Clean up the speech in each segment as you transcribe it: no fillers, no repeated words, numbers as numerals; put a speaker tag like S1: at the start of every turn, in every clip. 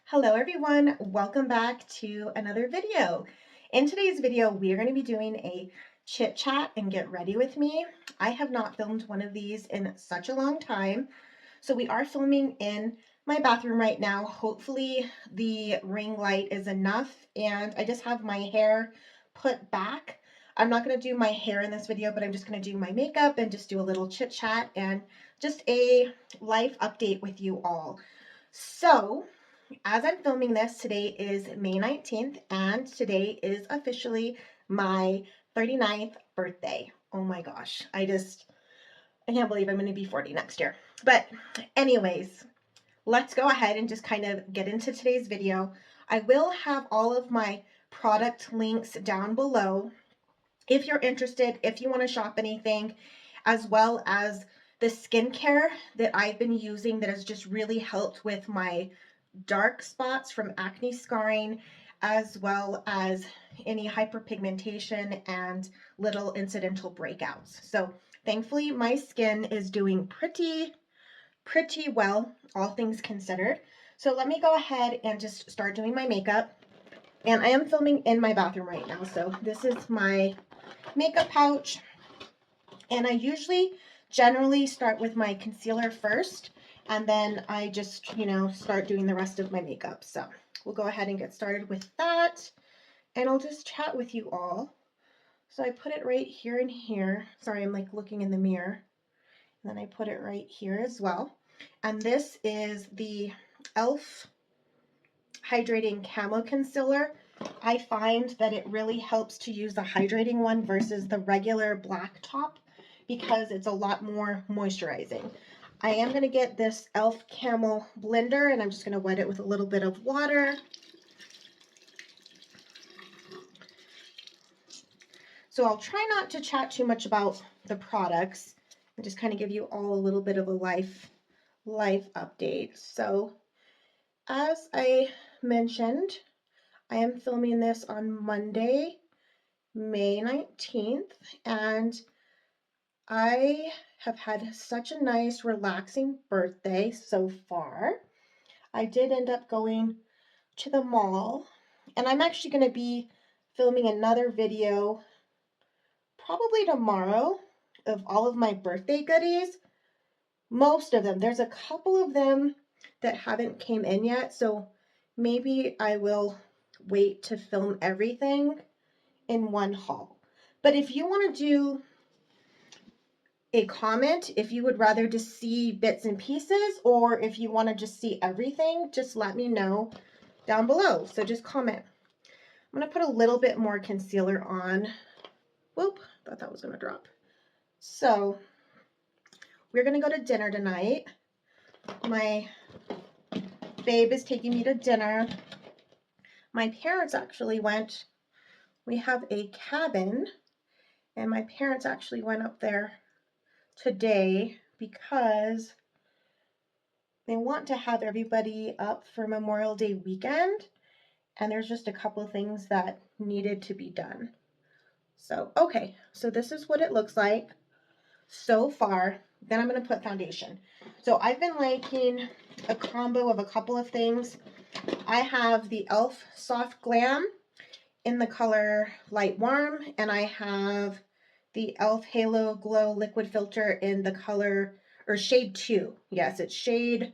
S1: Hello everyone, welcome back to another video. In today's video, we are going to be doing a chit chat and get ready with me. I have not filmed one of these in such a long time. So we are filming in my bathroom right now. Hopefully the ring light is enough and I just have my hair put back. I'm not going to do my hair in this video, but I'm just going to do my makeup and just do a little chit chat and just a life update with you all. So as I'm filming this, today is May 19th, and today is officially my 39th birthday. Oh my gosh, I can't believe I'm going to be 40 next year. But anyways, let's go ahead and just kind of get into today's video. I will have all of my product links down below if you're interested, if you want to shop anything, as well as the skincare that I've been using that has just really helped with my dark spots from acne scarring, as well as any hyperpigmentation and little incidental breakouts. So thankfully my skin is doing pretty well, all things considered. So let me go ahead and just start doing my makeup. And I am filming in my bathroom right now. So this is my makeup pouch. And I generally start with my concealer first. And then I just, start doing the rest of my makeup. So we'll go ahead and get started with that. And I'll just chat with you all. So I put it right here and here. Sorry, I'm like looking in the mirror. And then I put it right here as well. And this is the e.l.f. Hydrating Camo Concealer. I find that it really helps to use the hydrating one versus the regular black top because it's a lot more moisturizing. I am going to get this e.l.f. Camo blender and I'm just going to wet it with a little bit of water. So I'll try not to chat too much about the products and just kind of give you all a little bit of a life update. So as I mentioned, I am filming this on Monday, May 19th, and I have had such a nice, relaxing birthday so far. I did end up going to the mall, and I'm actually going to be filming another video probably tomorrow of all of my birthday goodies. Most of them. There's a couple of them that haven't came in yet, so maybe I will wait to film everything in one haul. But if you want to do a comment, if you would rather just see bits and pieces, or if you want to just see everything, just let me know down below. So just comment. I'm going to put a little bit more concealer on. Whoop, thought that was going to drop. So we're going to go to dinner tonight. My babe is taking me to dinner. My parents actually went. We have a cabin, and my parents actually went up there today because they want to have everybody up for Memorial Day weekend, and there's just a couple of things that needed to be done. So, okay, so this is what it looks like so far. Then I'm going to put foundation. So I've been liking a combo of a couple of things. I have the e.l.f. Soft Glam in the color Light Warm, and I have the e.l.f. Halo Glow Liquid Filter in the color, or shade 2. Yes, it's shade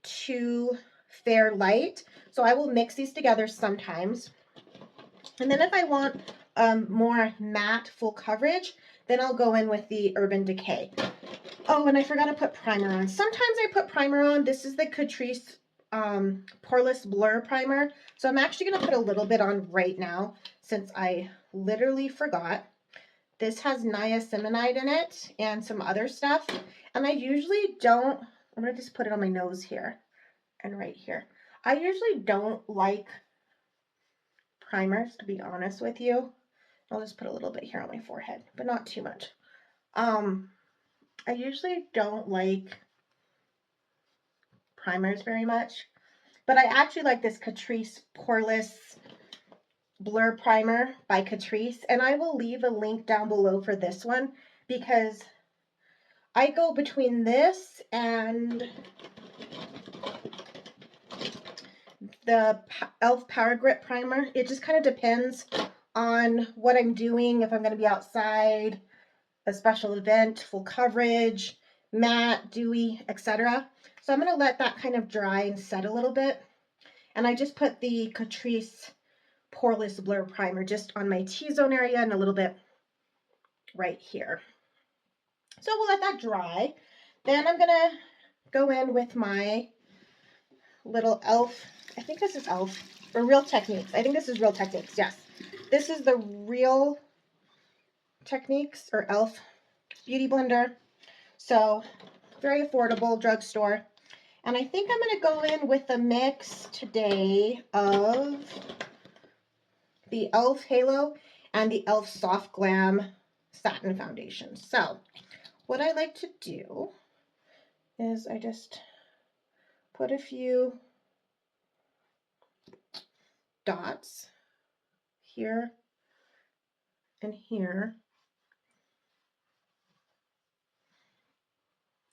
S1: 2 Fair Light. So I will mix these together sometimes. And then if I want more matte full coverage, then I'll go in with the Urban Decay. Oh, and I forgot to put primer on. Sometimes I put primer on. This is the Catrice Poreless Blur Primer. So I'm actually going to put a little bit on right now since I literally forgot. This has niacinamide in it and some other stuff. And I usually don't, I'm going to just put it on my nose here and right here. I usually don't like primers, to be honest with you. I'll just put a little bit here on my forehead, but not too much. I usually don't like primers very much, but I actually like this Catrice Poreless Blur Primer by Catrice, and I will leave a link down below for this one because I go between this and the e.l.f. Power Grip Primer. It just kind of depends on what I'm doing, if I'm going to be outside, a special event, full coverage, matte, dewy, etc. So I'm going to let that kind of dry and set a little bit. And I just put the Catrice Poreless Blur Primer just on my T-zone area and a little bit right here. So we'll let that dry. Then I'm going to go in with my little e.l.f. I think this is e.l.f. or Real Techniques. I think this is Real Techniques, yes. This is the Real Techniques or e.l.f. Beauty Blender. So very affordable, drugstore. And I think I'm going to go in with a mix today of the e.l.f. Halo and the e.l.f. Soft Glam Satin Foundation. So what I like to do is I just put a few dots here and here.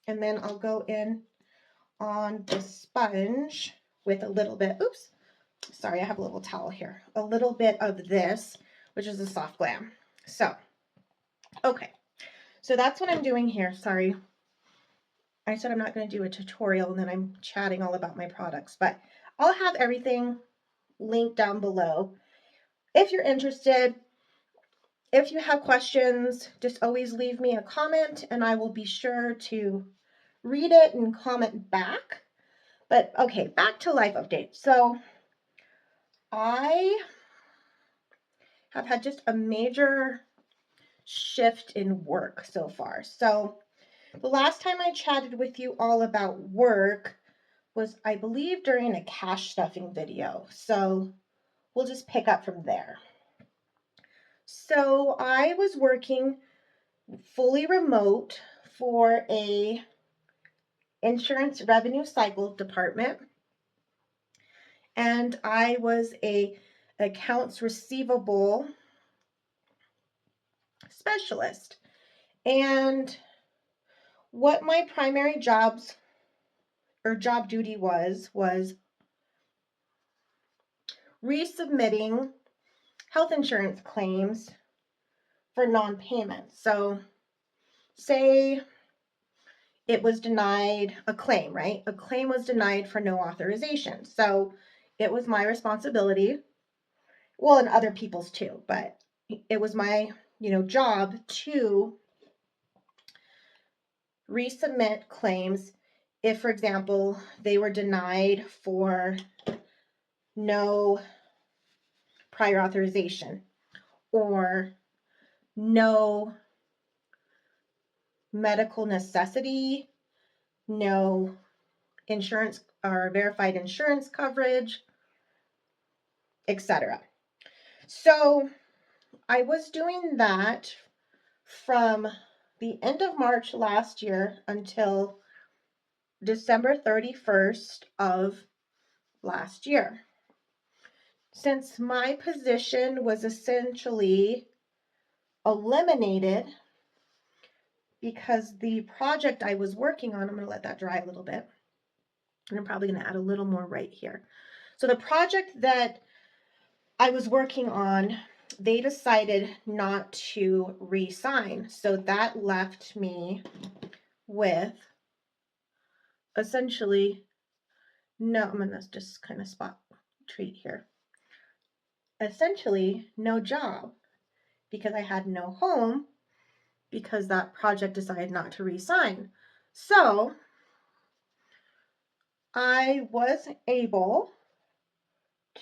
S1: And then I'll go in on the sponge with a little bit, oops, sorry, I have a little towel here, a little bit of this, which is a Soft Glam. So, okay, so that's what I'm doing here. Sorry, I said I'm not going to do a tutorial and then I'm chatting all about my products, but I'll have everything linked down below. If you're interested, if you have questions, just always leave me a comment and I will be sure to read it and comment back. But okay, back to life update. So I have had just a major shift in work so far. So the last time I chatted with you all about work was, I believe, during a cash stuffing video. So we'll just pick up from there. So I was working fully remote for a insurance revenue cycle department, and I was a accounts receivable specialist. And what my primary job duty was resubmitting health insurance claims for non-payment. So say it was denied a claim, right? A claim was denied for no authorization. So it was my responsibility, well, and other people's too, but it was my, job to resubmit claims if, for example, they were denied for no prior authorization or no medical necessity, no insurance or verified insurance coverage, etc. So I was doing that from the end of March last year until December 31st of last year. Since my position was essentially eliminated because the project I was working on, I'm going to let that dry a little bit, and I'm probably going to add a little more right here. So the project that I was working on, they decided not to re-sign. So that left me with essentially no, I'm going to just kind of spot treat here. Essentially no job because I had no home because that project decided not to re-sign. So I was able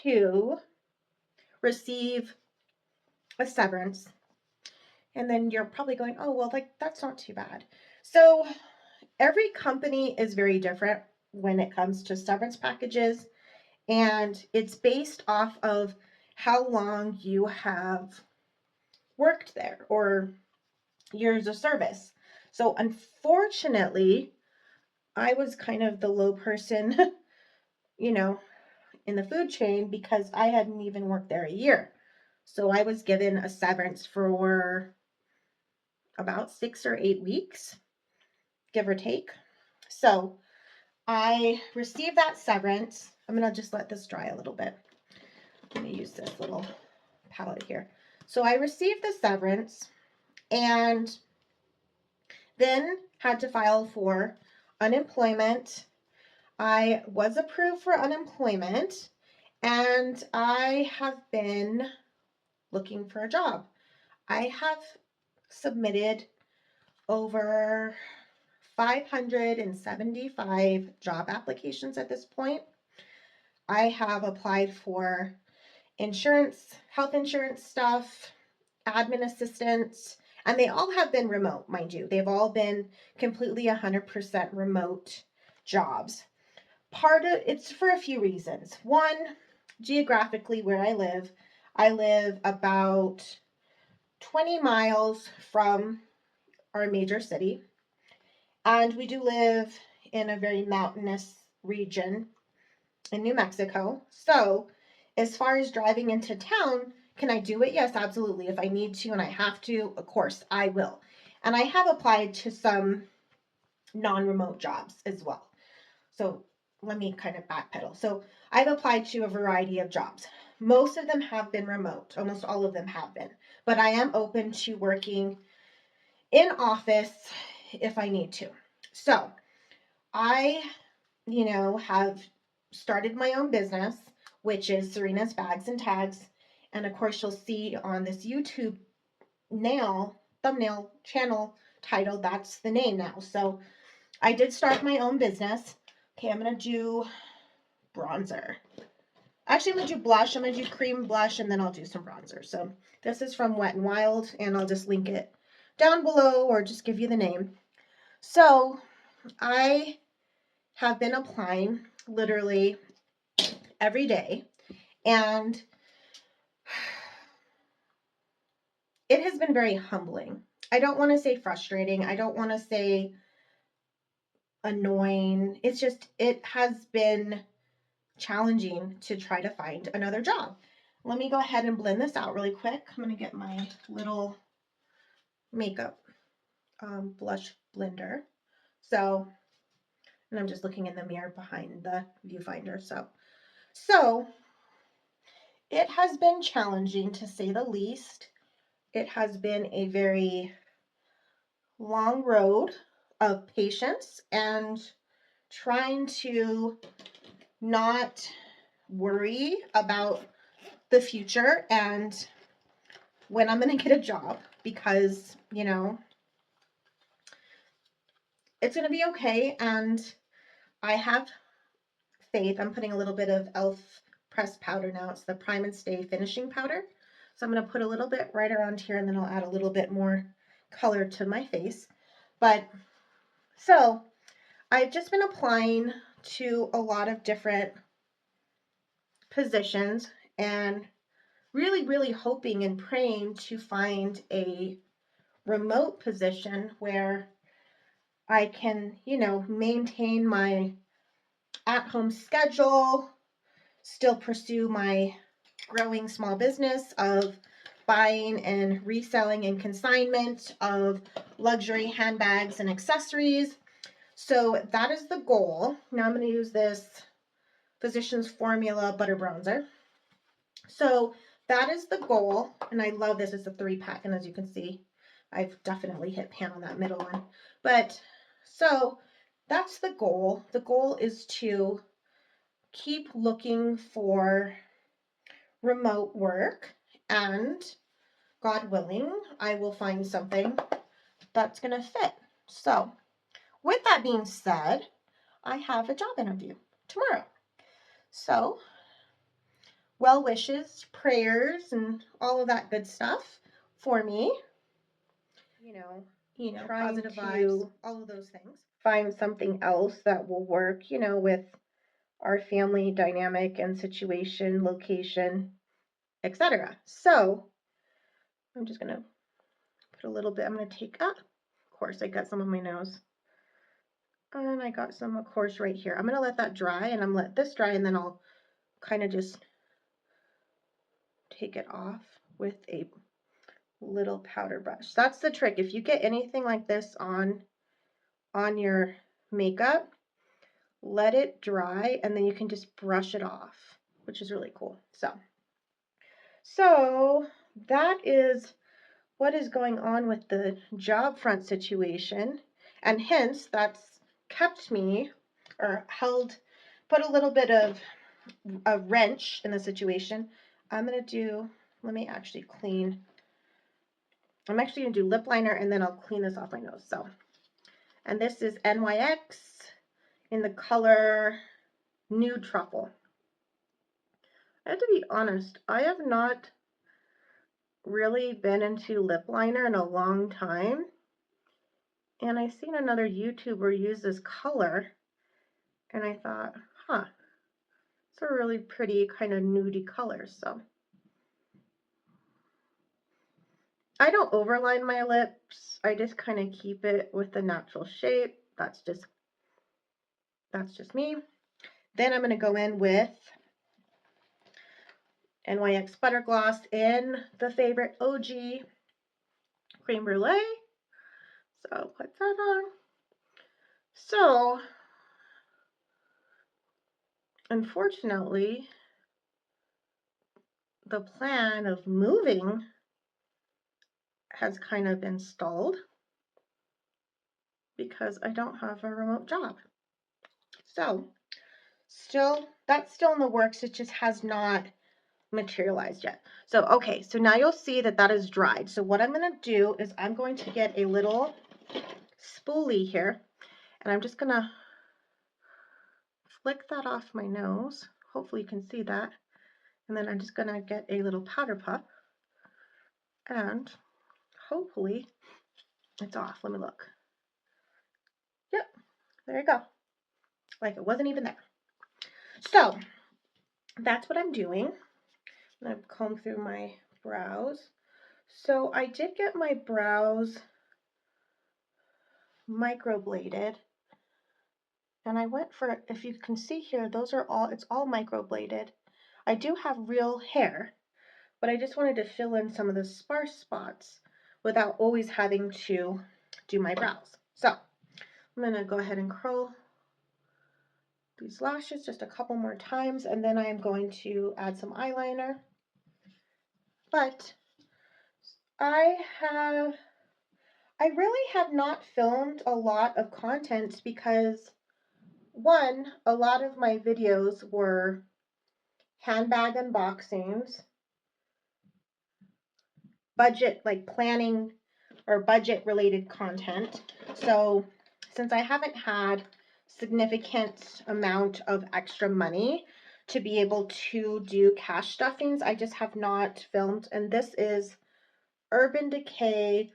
S1: to receive a severance. And then you're probably going, oh, well, that's not too bad. So every company is very different when it comes to severance packages, and it's based off of how long you have worked there or years of service. So unfortunately, I was kind of the low person, in the food chain because I hadn't even worked there a year. So I was given a severance for about 6 or 8 weeks, give or take. So I received that severance I'm going to just let this dry a little bit. Let me use this little palette here. So I received the severance and then had to file for unemployment. I was approved for unemployment and I have been looking for a job. I have submitted over 575 job applications at this point. I have applied for insurance, health insurance stuff, admin assistants, and they all have been remote, mind you. They've all been completely 100% remote jobs. Part of it's for a few reasons. One, geographically where I live about 20 miles from our major city, and we do live in a very mountainous region in New Mexico. So, as far as driving into town, can I do it? Yes, absolutely. If I need to and I have to, of course, I will. And I have applied to some non-remote jobs as well. So, let me kind of backpedal. So, I've applied to a variety of jobs. Most of them have been remote. Almost all of them have been. But I am open to working in office if I need to. So, I, have started my own business, which is Serena's Bags and Tags. And of course, you'll see on this YouTube thumbnail channel title, that's the name now. So I did start my own business. Okay, I'm going to do bronzer. Actually, I'm going to do blush. I'm going to do cream blush, and then I'll do some bronzer. So this is from Wet n Wild, and I'll just link it down below or just give you the name. So I have been applying literally every day, and it has been very humbling. I don't want to say frustrating. I don't want to say annoying. It's just, it has been challenging to try to find another job. Let me go ahead and blend this out really quick. I'm going to get my little makeup blush blender. So, and I'm just looking in the mirror behind the viewfinder. So it has been challenging to say the least. It has been a very long road of patience and trying to not worry about the future and when I'm going to get a job, because, it's going to be okay. And I have faith. I'm putting a little bit of e.l.f. pressed powder now. It's the Prime and Stay finishing powder. So I'm going to put a little bit right around here, and then I'll add a little bit more color to my face. But so I've just been applying to a lot of different positions and really, really hoping and praying to find a remote position where I can, maintain my at-home schedule, still pursue my growing small business of buying and reselling and consignment of luxury handbags and accessories. So that is the goal. Now I'm going to use this Physicians Formula Butter Bronzer. So that is the goal, and I love this. It's a 3-pack, and as you can see, I've definitely hit pan on that middle one. But so that's the goal. The goal is to keep looking for remote work, and God willing, I will find something that's going to fit. So with that being said, I have a job interview tomorrow. So well wishes, prayers, and all of that good stuff for me. Positive vibes, all of those things. Find something else that will work, with our family dynamic and situation, location, etc. So I'm just gonna put a little bit. I'm gonna take up. Of course, I got some on my nose, and I got some, of course, right here. I'm gonna let that dry, and I'm gonna let this dry, and then I'll kind of just take it off with a little powder brush. That's the trick. If you get anything like this on your makeup, let it dry, and then you can just brush it off, which is really cool. So that is what is going on with the job front situation, and hence that's kept me, or put a little bit of a wrench in the situation. I'm going to do, let me actually clean. I'm actually going to do lip liner, and then I'll clean this off my nose. So, and this is NYX in the color Nude Truffle. I have to be honest, I have not really been into lip liner in a long time. And I seen another YouTuber use this color, and I thought, huh, it's a really pretty kind of nudie color. So I don't overline my lips. I just kind of keep it with the natural shape. That's just me. Then I'm going to go in with NYX Butter Gloss in the favorite OG Cream Brulee. So put that on. So unfortunately, the plan of moving has kind of been stalled because I don't have a remote job. So that's still in the works. It just has not materialized yet. So, okay, so now you'll see that that is dried. So what I'm going to do is I'm going to get a little spoolie here, and I'm just going to flick that off my nose. Hopefully you can see that. And then I'm just going to get a little powder puff, and hopefully it's off. Let me look. Yep, there you go. Like it wasn't even there. So that's what I'm doing. I'm going to comb through my brows. So I did get my brows microbladed, and I went for, if you can see here, it's all microbladed. I do have real hair, but I just wanted to fill in some of the sparse spots without always having to do my brows. So I'm going to go ahead and curl these lashes just a couple more times, and then I am going to add some eyeliner. But I really have not filmed a lot of content because, one, a lot of my videos were handbag unboxings, budget, like planning or budget related content. So since I haven't had significant amount of extra money to be able to do cash stuffings, I just have not filmed. And this is Urban Decay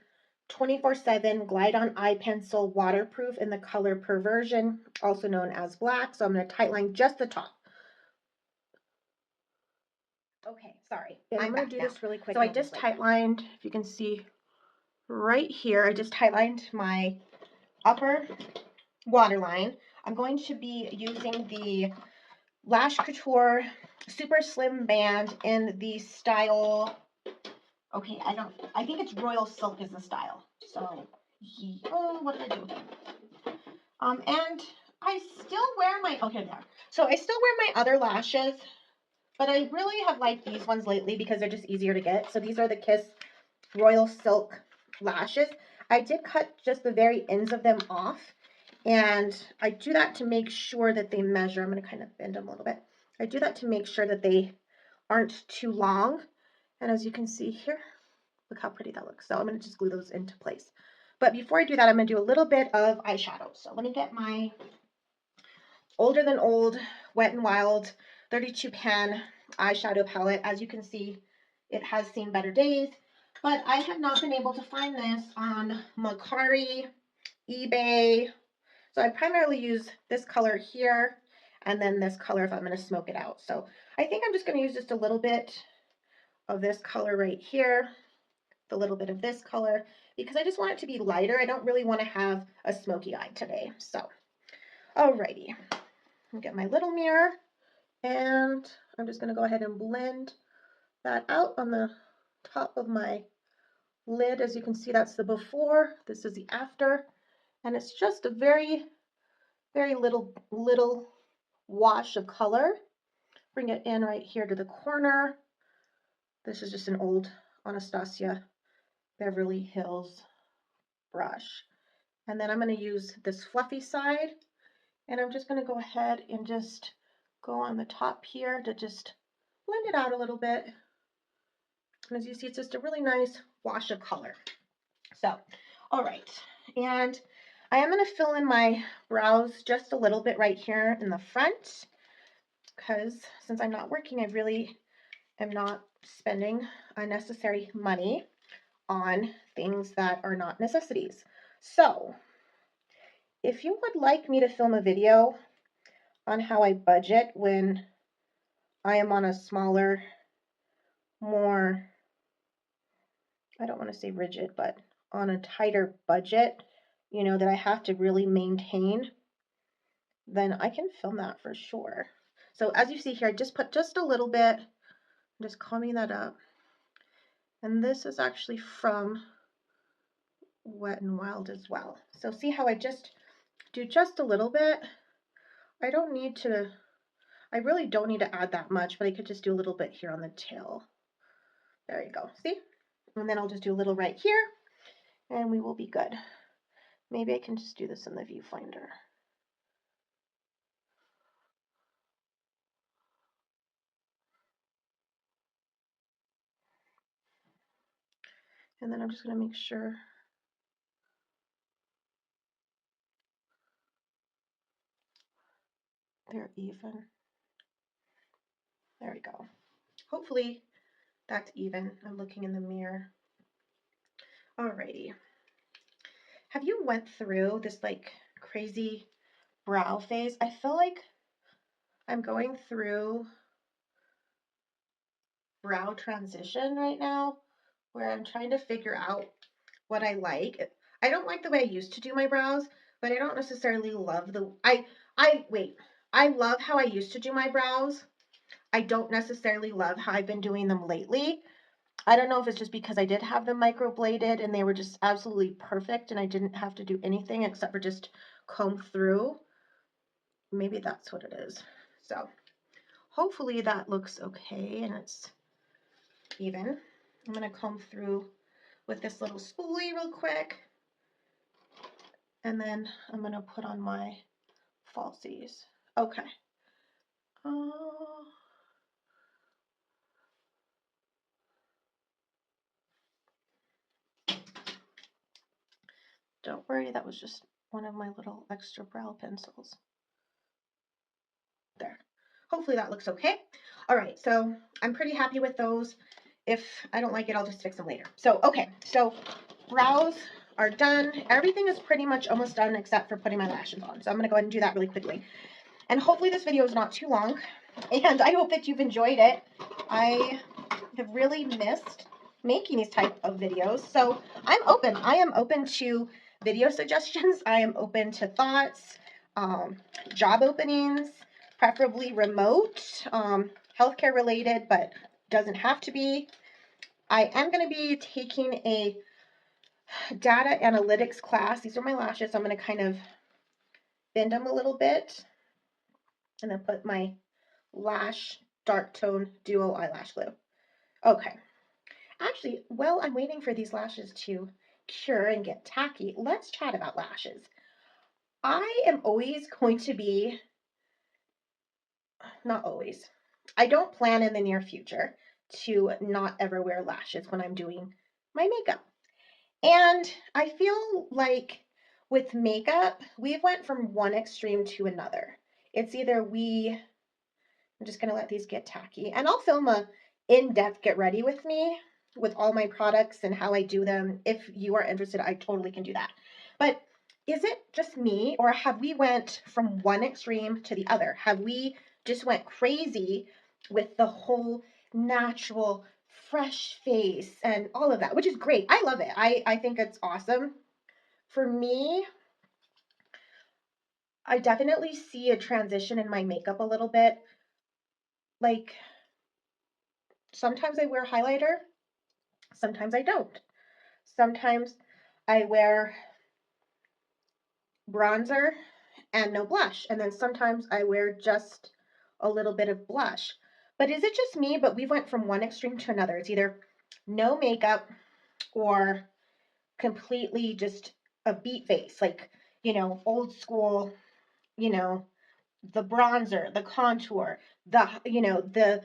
S1: 24/7 Glide On Eye Pencil Waterproof in the color Perversion, also known as black. So I'm going to tightline just the top. Okay, sorry. I'm going to do this really quick. So I just tightlined, if you can see right here, I just tightlined my upper waterline. I'm going to be using the Lash Couture Super Slim Band in the style, okay, I think it's Royal Silk is the style. So, oh, what did I do? And I still wear my, okay, there. So I still wear my other lashes, but I really have liked these ones lately because they're just easier to get. So these are the Kiss Royal Silk lashes. I did cut just the very ends of them off, and I do that to make sure that they measure. I'm going to kind of bend them a little bit. I do that to make sure that they aren't too long. And as you can see here, look how pretty that looks. So I'm going to just glue those into place. But before I do that, I'm going to do a little bit of eyeshadow. So let me get my Older Than Old Wet n Wild 32 pan eyeshadow palette. As you can see, it has seen better days, but I have not been able to find this on Mercari, eBay. So I primarily use this color here, and then this color if I'm going to smoke it out. So I think I'm just going to use just a little bit of this color right here, a little bit of this color, because I just want it to be lighter. I don't really want to have a smoky eye today. So, alrighty. I'll get my little mirror, and I'm just going to go ahead and blend that out on the top of my lid. As you can see, that's the before, this is the after, and it's just a very very little wash of color. Bring it in right here to the corner. This is just an old Anastasia Beverly Hills brush. And then I'm going to use this fluffy side, and I'm just going to go ahead and just go on the top here to just blend it out a little bit. And as you see, it's just a really nice wash of color. So, all right. And I am going to fill in my brows just a little bit right here in the front, because since I'm not working, I really am not spending unnecessary money on things that are not necessities. So, if you would like me to film a video on how I budget when I am on a smaller, more, I don't want to say rigid, but on a tighter budget, you know, that I have to really maintain, then I can film that for sure. So as you see here, I just put just a little bit, just combing that up. And this is actually from Wet n Wild as well. So see how I just do just a little bit? I don't need to, I really don't need to add that much, but I could just do a little bit here on the tail. There you go, see? And then I'll just do a little right here, and we will be good. Maybe I can just do this in the viewfinder. And then I'm just going to make sure they're even. There we go. Hopefully that's even. I'm looking in the mirror. Alrighty. Have you went through this like crazy brow phase? I feel like I'm going through brow transition right now, where I'm trying to figure out what I like. I don't like the way I used to do my brows, but I don't necessarily love the I love how I used to do my brows. I don't necessarily love how I've been doing them lately. I don't know if it's just because I did have them microbladed and they were just absolutely perfect and I didn't have to do anything except for just comb through. Maybe that's what it is. So hopefully that looks okay and it's even. I'm going to comb through with this little spoolie real quick. And then I'm going to put on my falsies. Okay. Don't worry, that was just one of my little extra brow pencils. There. Hopefully that looks okay. All right, so I'm pretty happy with those. If I don't like it, I'll just fix them later. So, okay, so brows are done. Everything is pretty much almost done except for putting my lashes on. So I'm going to go ahead and do that really quickly. And hopefully this video is not too long. And I hope that you've enjoyed it. I have really missed making these type of videos. So I'm open. I am open to video suggestions. I am open to thoughts, job openings, preferably remote, healthcare related, but doesn't have to be. I am going to be taking a data analytics class. These are my lashes. So I'm going to kind of bend them a little bit and then put my lash dark tone duo eyelash glue. Okay. Actually, while I'm waiting for these lashes to cure and get tacky, let's chat about lashes. I am always going to be, not always, I don't plan in the near future to not ever wear lashes when I'm doing my makeup. And I feel like with makeup, we've went from one extreme to another. It's either I'm just going to let these get tacky. And I'll film a in-depth get ready with me with all my products and how I do them. If you are interested, I totally can do that. But is it just me, or have we went from one extreme to the other? Have we just went crazy with the whole natural, fresh face and all of that, which is great. I love it. I think it's awesome. For me, I definitely see a transition in my makeup a little bit. Like, sometimes I wear highlighter, sometimes I don't. Sometimes I wear bronzer and no blush. And then sometimes I wear just a little bit of blush. But is it just me? But we went from one extreme to another. It's either no makeup or completely just a beat face, like, you know, old school, you know, the bronzer, the contour, the, you know, the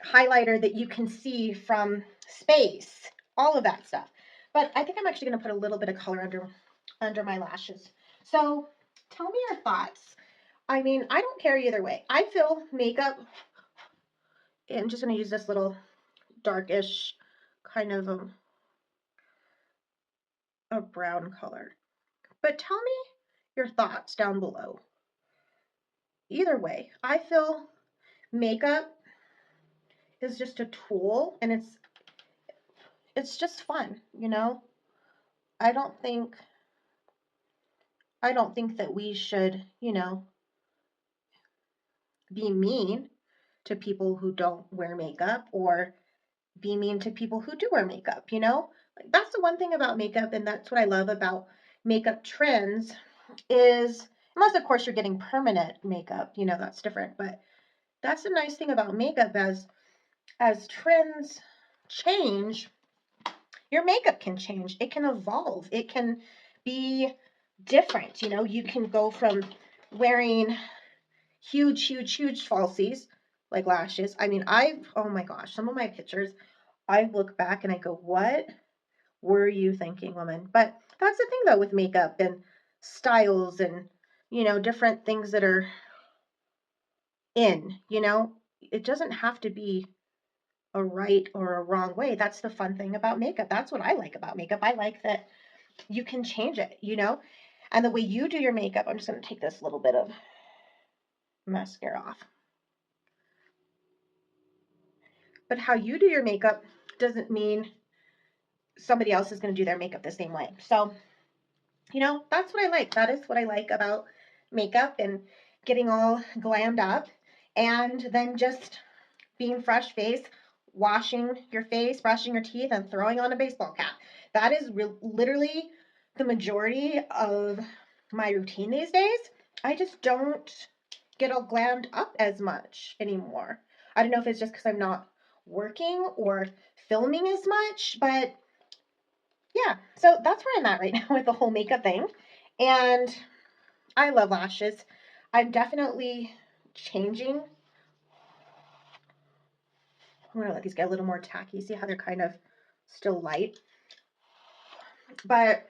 S1: highlighter that you can see from space, all of that stuff. But I think I'm actually going to put a little bit of color under my lashes. So tell me your thoughts. I mean, I don't care either way. I feel makeup, I'm just going to use this little darkish kind of a brown color. But tell me your thoughts down below. Either way, I feel makeup is just a tool, and it's just fun, you know? I don't think that we should, you know, be mean to people who don't wear makeup or be mean to people who do wear makeup, you know? Like, that's the one thing about makeup, and that's what I love about makeup trends is, unless of course you're getting permanent makeup, you know, that's different, but that's the nice thing about makeup. As trends change, your makeup can change. It can evolve. It can be different. You know, you can go from wearing huge, huge, huge falsies like lashes. I mean, oh my gosh, some of my pictures, I look back and I go, what were you thinking, woman? But that's the thing though with makeup and styles and, you know, different things that are in, you know, it doesn't have to be a right or a wrong way. That's the fun thing about makeup. That's what I like about makeup. I like that you can change it, you know? And the way you do your makeup, I'm just going to take this little bit of mascara off. But how you do your makeup doesn't mean somebody else is going to do their makeup the same way. So, you know, that's what I like. That is what I like about makeup and getting all glammed up and then just being fresh face, washing your face, brushing your teeth, and throwing on a baseball cap. That is literally the majority of my routine these days. I just don't get all glammed up as much anymore. I don't know if it's just because I'm not working or filming as much, but yeah, so that's where I'm at right now with the whole makeup thing. And I love lashes. I'm definitely changing. I'm going to let these get a little more tacky. See how they're kind of still light. But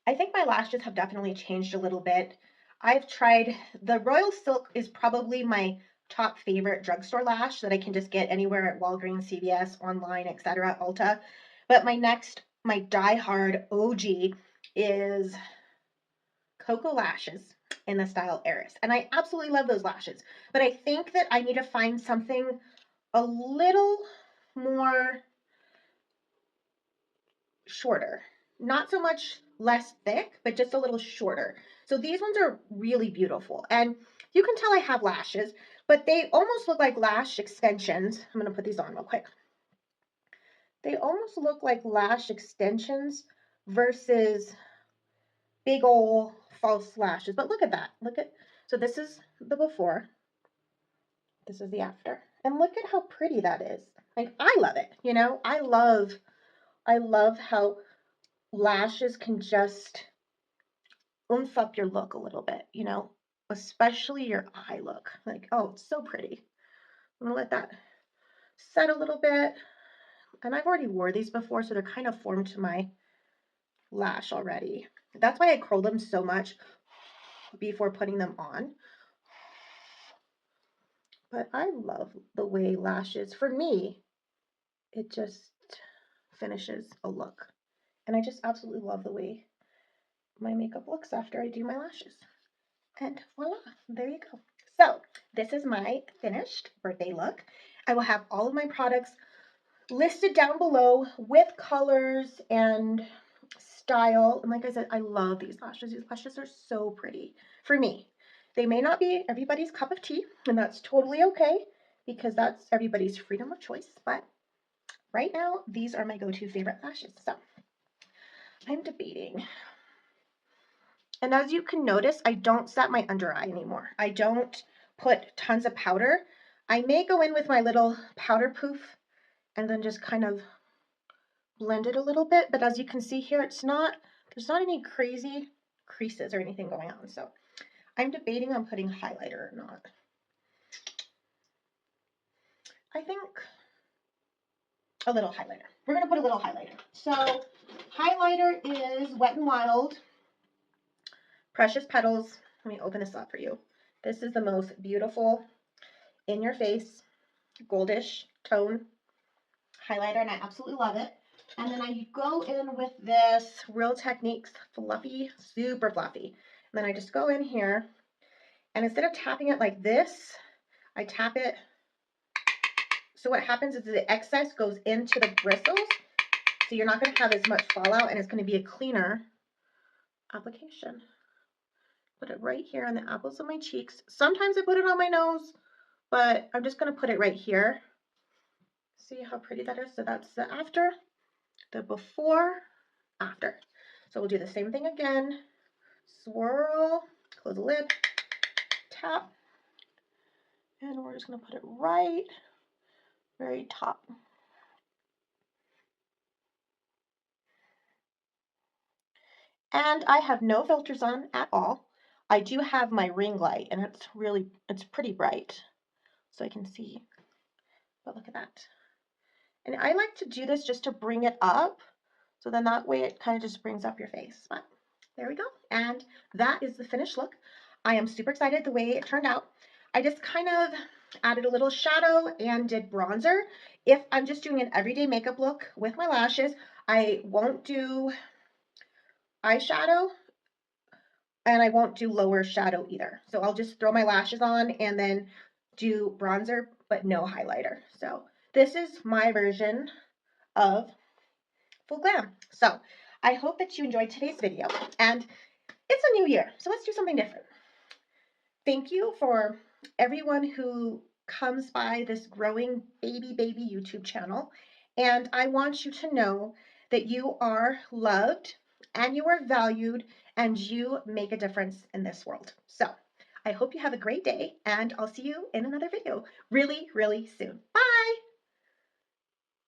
S1: I think my lashes have definitely changed a little bit. I've tried, the Royal Silk is probably my top favorite drugstore lash that I can just get anywhere at Walgreens, CVS, online, etc., Ulta. But my die-hard OG is Cocoa Lashes in the style Eris. And I absolutely love those lashes. But I think that I need to find something a little more shorter. Not so much less thick, but just a little shorter. So these ones are really beautiful. And you can tell I have lashes, but they almost look like lash extensions. I'm going to put these on real quick. They almost look like lash extensions versus big old false lashes. But look at that. So this is the before. This is the after. And look at how pretty that is. Like, I love it. You know, I love how lashes can just oomph up your look a little bit, you know, especially your eye look. Like, oh, it's so pretty. I'm gonna let that set a little bit. And I've already wore these before, so they're kind of formed to my lash already. That's why I curl them so much before putting them on. But I love the way lashes, for me, it just finishes a look. And I just absolutely love the way my makeup looks after I do my lashes. And voila, there you go. So this is my finished birthday look. I will have all of my products listed down below with colors and style. And like I said, I love these lashes. These lashes are so pretty for me. They may not be everybody's cup of tea, and that's totally okay because that's everybody's freedom of choice. But right now, these are my go-to favorite lashes. So I'm debating. And as you can notice, I don't set my under eye anymore. I don't put tons of powder. I may go in with my little powder poof and then just kind of blend it a little bit, but as you can see here, there's not any crazy creases or anything going on. So I'm debating on putting highlighter or not. I think a little highlighter. We're gonna put a little highlighter. So highlighter is Wet n Wild Precious Petals. Let me open this up for you. This is the most beautiful in your face goldish tone highlighter, and I absolutely love it. And then I go in with this Real Techniques fluffy, super fluffy. And then I just go in here, and instead of tapping it like this, I tap it. So what happens is the excess goes into the bristles, so you're not going to have as much fallout, and it's going to be a cleaner application. Put it right here on the apples of my cheeks. Sometimes I put it on my nose, but I'm just going to put it right here. See how pretty that is? So that's the after, the before, after. So we'll do the same thing again. Swirl, close the lid, tap, and we're just going to put it right very top. And I have no filters on at all. I do have my ring light, and it's pretty bright, so I can see, but look at that. And I like to do this just to bring it up, so then that way it kind of just brings up your face. But there we go. And that is the finished look. I am super excited the way it turned out. I just kind of added a little shadow and did bronzer. If I'm just doing an everyday makeup look with my lashes, I won't do eyeshadow and I won't do lower shadow either. So I'll just throw my lashes on and then do bronzer, but no highlighter. So this is my version of full glam. So I hope that you enjoyed today's video, and it's a new year, so let's do something different. Thank you for everyone who comes by this growing baby YouTube channel, and I want you to know that you are loved and you are valued and you make a difference in this world. So I hope you have a great day, and I'll see you in another video really, really soon. Bye!